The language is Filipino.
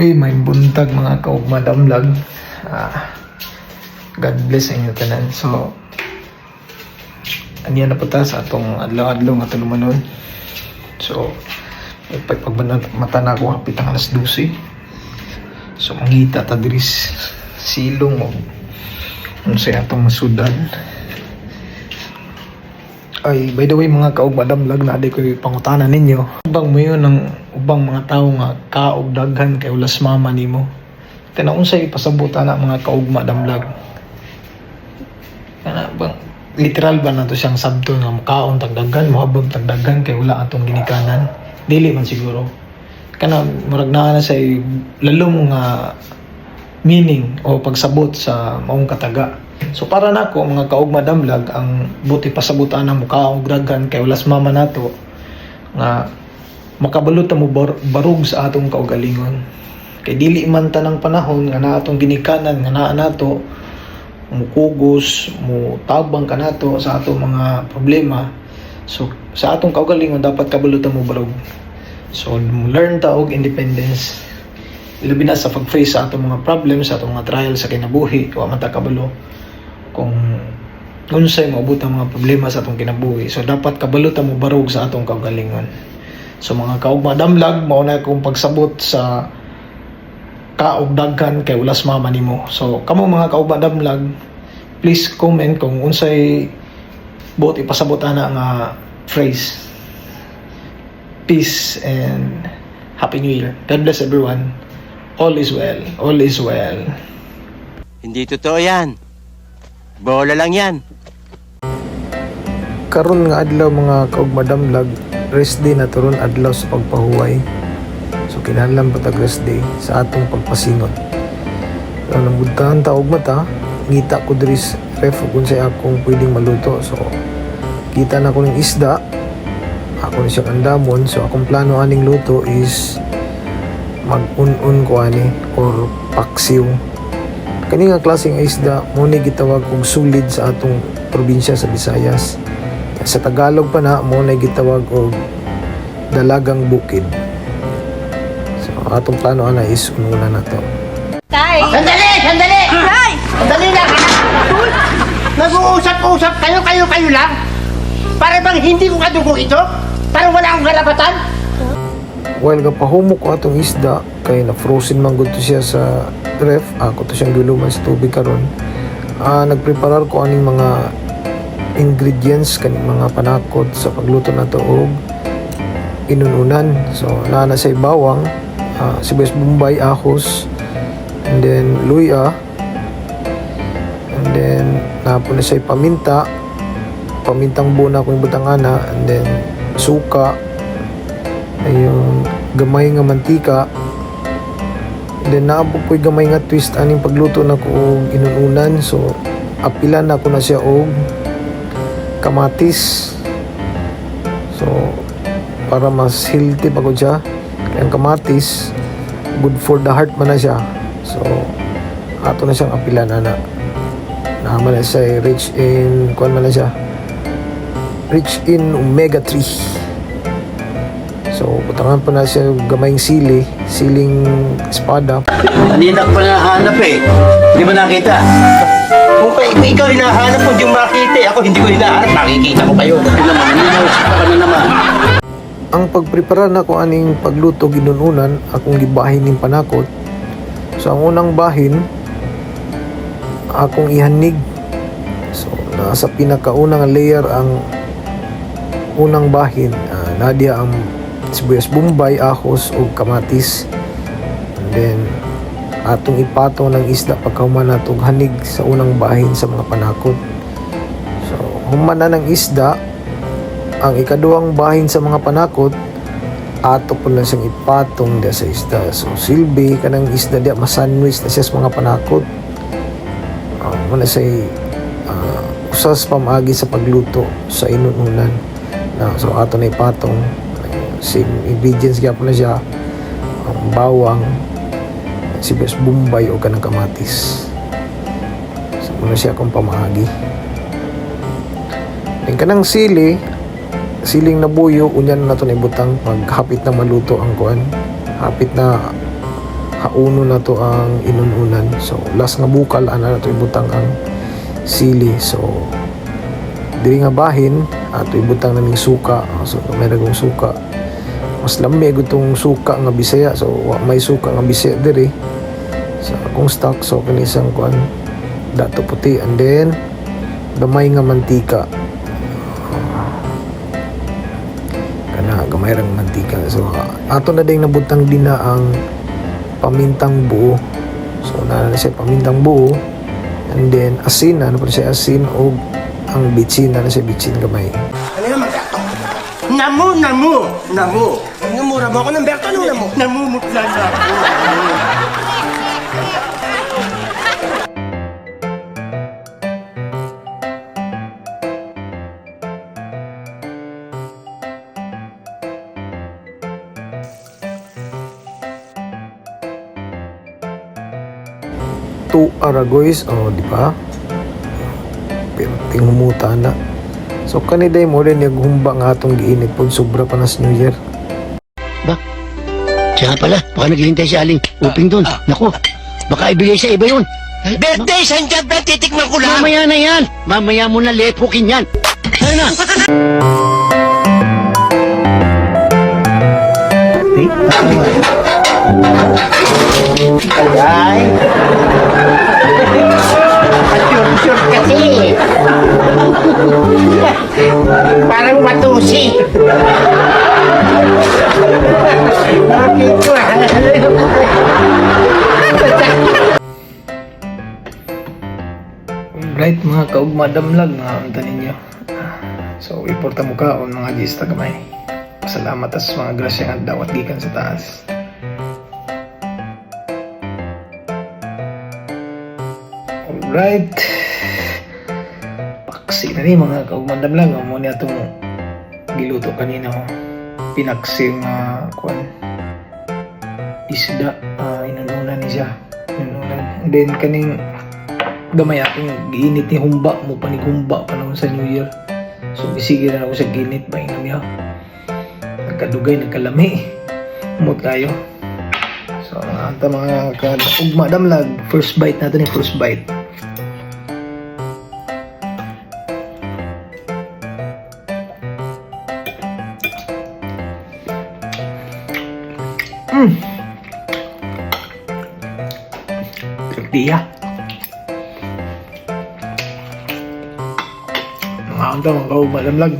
Uy, may buntag mga kaugmadamlag. God bless sa inyo tanan. So, aniya na po ta sa atong adlaw-adlaw nga tulumanon. So, pagmata na ako hapit ang alas 12. So, mangita ta diris silong o unsay atong masudan. Ay, by the way mga kaugmadamlag, na di ko pangutanan ninyo. Ubang mo yun ng ubang mga tao nga kaog daghan kay ulas mama nimo. Tanaon say pasabutan na mga kaugmadamlag. Kana bang literal ba na to siyang sabto nga kaon tagdagan, mohabag tagdagan kay wala atong ginikanan? Dili man siguro. Kana murag naa na say lalong nga meaning o pagsabot sa maong kataga. So para nako mga kaugmadamlag, ang buti pasabutan na mukaong daghan kay ulas mama nato nga makabalot mo barug sa atong kaugalingon. Kay dili man tanang panahon nga na atong ginikanan nga naa nato mukugos, mutabang ka nato sa atong mga problema. So sa atong kaugalingon dapat kabalutan mo barug. So learn ta og independence. Ilabi na sa pag-face sa atong mga problems, sa atong mga trials sa kinabuhi, wa man ta kabalo kung unsay maabot ang mga problema sa atong kinabuhi. So dapat kabalutan mo barog sa atong kaugalingon. So mga kaugmadamlag, mao na akong pagsabot sa kaog daghan kay ulas mama nimo. So kamo mga kaugmadamlag, please comment kung unsay buot ipasabot ana nga phrase. Peace and Happy New Year. God bless everyone. All is well. All is well. Hindi totoo yan. Bola lang yan. Karon nga adlaw mga kaugmadamlag, rest day na turon adlaw sa pagpahuway. So kinahanglan patag rest day sa atong pagpasingot. So nambuntahan ta og mata, ngita ko diri sa ref kung say akong pwedeng maluto. So kita na ko ng isda, ako na siya kandamon. So akong plano aning luto is mag-un-un ko ani or paksiw. Kani nga klaseng isda mo ni gitawag og sulid sa atong probinsya sa Visayas. Sa Tagalog pa na mo na gitawag og dalagang bukid. So atong plano ana is ununa na to. Tay! Sandali! Sandali! Tay! Sandali lang! Nag-uusap-usap kayo lang? Para bang hindi ko kadugo ito? Para wala akong karapatan? While gapahumok ko atong isda kay na frozen man gud to siya sa ref, ako to siyang giluman sa tubig karon. Nagpreparar ko aning mga ingredients kaning mga panakot sa pagluto nato og inununan. So naa na say bawang, sibuyas bombay, ahos, and then luya, and then napo na say paminta, pamintang buo na akong ibutang ana, and then suka, ayun, gamay nga mantika. Then naabot ko'y gamay nga twist aning pagluto na ko og inununan. So apilan na ko na siya og kamatis. So para mas healthy pa ko siya. Kaya ang kamatis good for the heart man na siya. So ato na siyang apilan ana. Naman na siya rich in kuan man na siya, rich in omega 3. So, putangan pa na siya gamayng siling espada. Kanina ko pa nahanap eh. Hindi mo nakita? Kung ikaw hinahanap mo yung makita eh. Ako hindi ko hinahanap. Makikita ko kayo. Ano naman? Ano naman? Ang pagprepara na ko aning pagluto ginununan, akong gibahin ning panakot. So, ang unang bahin, akong ihanig. So, nasa pinakaunang layer ang unang bahin. Nadia ang sibuyas bombay, ahos o kamatis, and then atong ipatong ng isda pagkahuman natong hanig sa unang bahin sa mga panakot. So human na ng isda, ang ikaduhang bahin sa mga panakot ato po na siyang ipatong dia sa isda. So silbi kanang isda dia masandwich na siya sa mga panakot. Muna say usas pamagi sa pagluto sa inununan. So ato na ipatong same ingredients gyapon na siya, ang bawang, sibuyas bombay o kanang kamatis. So muna siya akong pamahagi. Ang kanang siling nabuyo, unyan na ito na ibutang pag hapit na maluto ang kuan, hapit na hauno na to ang inununan. So last nga bukal ana na to ibutang ang sili. So diri nga bahin ato ibutang naming suka. So may nagong suka. Mas lamig itong suka nga Bisaya. So may suka nga Bisaya diri. So akong stock so kanisang kuan dato puti and then gamay nga mantika. Kana gamay rang mantika. So ato na ding nabutang din na ang pamintang buo. So na siya pamintang buo and then asin ano pa siya asin o ang bitsin na siya bitsin gamay. Ano naman Berto? Namu! Namura mo ako ng Berto, ano namu? Namumutla na ako. Tu aragoys oh di ba? Pero ting humuta na. So kaniday mo rin humba nga atong giinit pag sobra pa nas New Year. Siya nga pala, baka naghihintay si Aling Uping doon. Naku, baka ibigay sa iba yun. Birthday, sandyan ba? Titikman ko lang. Mamaya na yan. Mamaya mo na lepukin yan. Ano na? Ay! Sure kasi. Parang matusi. Bakit ko Right mga kaugmadamlag mga unta ninyo. So iporta mo kaon mga gista gamay. Pasalamat as mga grasya nga dawat gikan sa taas. Alright. Paksi na ni mga kaugmadamlag. Amo ni atong giluto kanina ho. Pinaksi nga kuan isda inununan ni siya. Inununan. And then kaning gamay akong giinit ni humba mo panigumba pa naman sa New Year. So bisige na ako sa ginit ba yung niya. Nagkadugay, nagkalami. Umot kayo. So mga ugma damlag, first bite natin yung first bite. Tortilla. Mga ito, mga kaugma damlag.